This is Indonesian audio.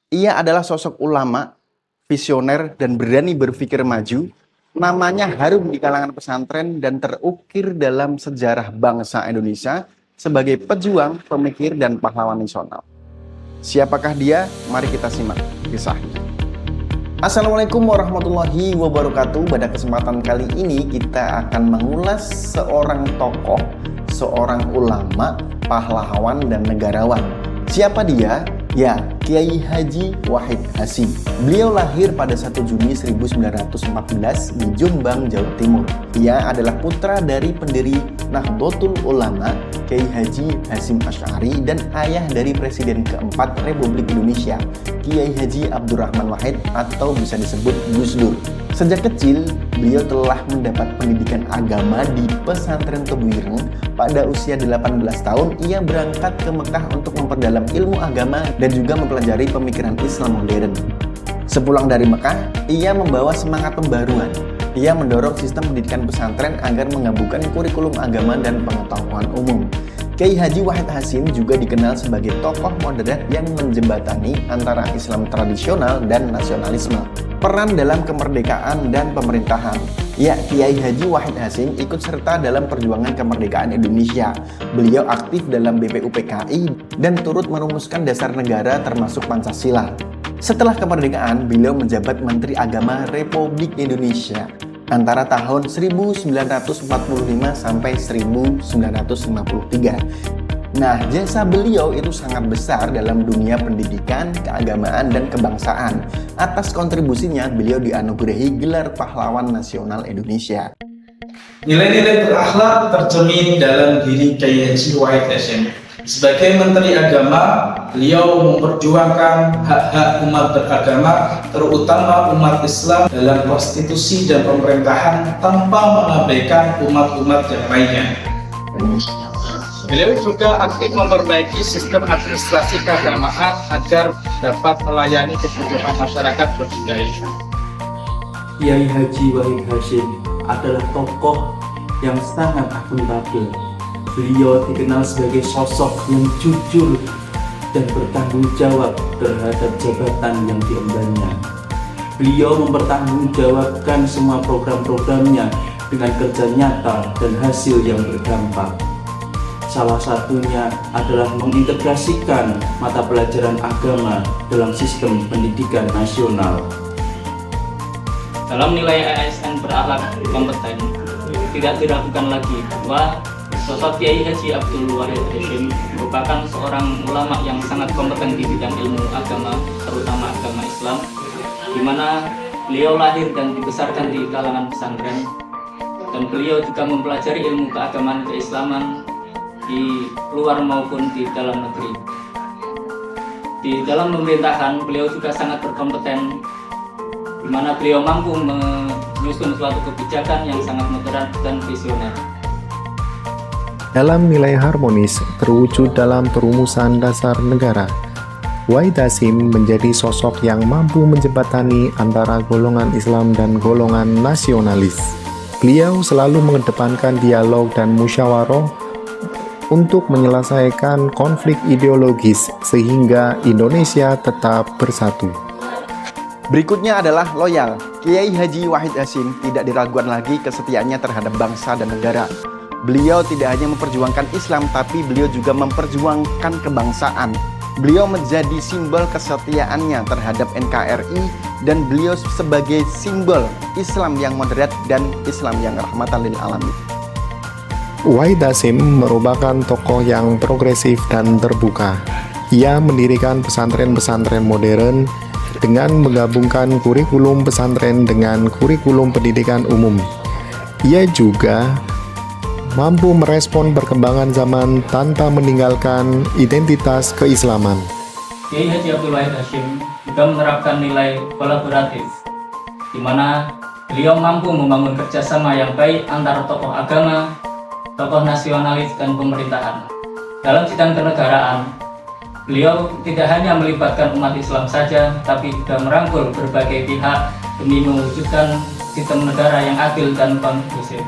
Ia adalah sosok ulama, visioner, dan berani berpikir maju. Namanya harum di kalangan pesantren dan terukir dalam sejarah bangsa Indonesia sebagai pejuang, pemikir, dan pahlawan nasional. Siapakah dia? Mari kita simak kisahnya. Assalamualaikum warahmatullahi wabarakatuh. Pada kesempatan kali ini kita akan mengulas seorang tokoh, seorang ulama, pahlawan, dan negarawan. Siapa dia? Ya, Kiai Haji Wahid Hasyim. Beliau lahir pada 1 Juni 1914 di Jombang, Jawa Timur. Ia adalah putra dari pendiri Nahdlatul Ulama, Kiai Haji Hasyim Asy'ari, dan ayah dari Presiden keempat Republik Indonesia, Kiai Haji Abdurrahman Wahid atau bisa disebut Gus Dur. Sejak kecil, beliau telah mendapat pendidikan agama di pesantren Tebu Ireng. Pada usia 18 tahun, ia berangkat ke Mekah untuk memperdalam ilmu agama dan juga mempelajari pemikiran Islam modern. Sepulang dari Mekah, ia membawa semangat pembaruan. Ia mendorong sistem pendidikan pesantren agar menggabungkan kurikulum agama dan pengetahuan umum. Kiai Haji Wahid Hasyim juga dikenal sebagai tokoh moderat yang menjembatani antara Islam tradisional dan nasionalisme. Peran dalam kemerdekaan dan pemerintahan. Ya, Kiai Haji Wahid Hasyim ikut serta dalam perjuangan kemerdekaan Indonesia. Beliau aktif dalam BPUPKI dan turut merumuskan dasar negara termasuk Pancasila. Setelah kemerdekaan, beliau menjabat Menteri Agama Republik Indonesia antara tahun 1945 sampai 1953. Nah, jasa beliau itu sangat besar dalam dunia pendidikan, keagamaan, dan kebangsaan. Atas kontribusinya, beliau dianugerahi gelar Pahlawan Nasional Indonesia. Nilai-nilai berakhlak tercermin dalam diri Kiai Haji Wahid Hasyim. Sebagai Menteri Agama, beliau memperjuangkan hak-hak umat beragama, terutama umat Islam dalam konstitusi dan pemerintahan tanpa mengabaikan umat-umat yang lainnya. Beliau juga aktif memperbaiki sistem administrasi keagamaan agar dapat melayani kebutuhan masyarakat berbudaya. Kiai Haji Wahid Hasyim adalah tokoh yang sangat akuntabel. Beliau dikenal sebagai sosok yang jujur dan bertanggung jawab terhadap jabatan yang diembannya. Beliau mempertanggungjawabkan semua program-programnya dengan kerja nyata dan hasil yang berdampak. Salah satunya adalah mengintegrasikan mata pelajaran agama dalam sistem pendidikan nasional. Dalam nilai ASN berakhlak kompeten, tidak diragukan lagi bahwa sosok Kiai Haji Abdul Wahid Hasyim merupakan seorang ulama yang sangat kompeten di bidang ilmu agama, terutama agama Islam, di mana beliau lahir dan dibesarkan di kalangan pesantren, dan beliau juga mempelajari ilmu keagamaan keislaman di luar maupun di dalam negeri. Di dalam pemerintahan, beliau juga sangat berkompeten, di mana beliau mampu menyusun suatu kebijakan yang sangat moderat dan visioner. Dalam nilai harmonis terwujud dalam perumusan dasar negara, Wahid Hasyim menjadi sosok yang mampu menjembatani antara golongan Islam dan golongan nasionalis. Beliau selalu mengedepankan dialog dan musyawarah untuk menyelesaikan konflik ideologis sehingga Indonesia tetap bersatu. Berikutnya adalah loyal. Kiai Haji Wahid Hasyim tidak diragukan lagi kesetiaannya terhadap bangsa dan negara. Beliau tidak hanya memperjuangkan Islam, tapi beliau juga memperjuangkan kebangsaan. Beliau menjadi simbol kesetiaannya terhadap NKRI, dan beliau sebagai simbol Islam yang moderat dan Islam yang rahmatan lil alamin. Wahid Hasyim merupakan tokoh yang progresif dan terbuka. Ia mendirikan pesantren-pesantren modern dengan menggabungkan kurikulum pesantren dengan kurikulum pendidikan umum. Ia juga mampu merespon perkembangan zaman tanpa meninggalkan identitas keislaman. Kiai Haji Abdul Wahid Hasyim juga menerapkan nilai kolaboratif, di mana beliau mampu membangun kerjasama yang baik antara tokoh agama, tokoh nasionalis, dan pemerintahan. Dalam sidang kenegaraan, beliau tidak hanya melibatkan umat Islam saja, tapi juga merangkul berbagai pihak demi mewujudkan sistem negara yang adil dan kondusif.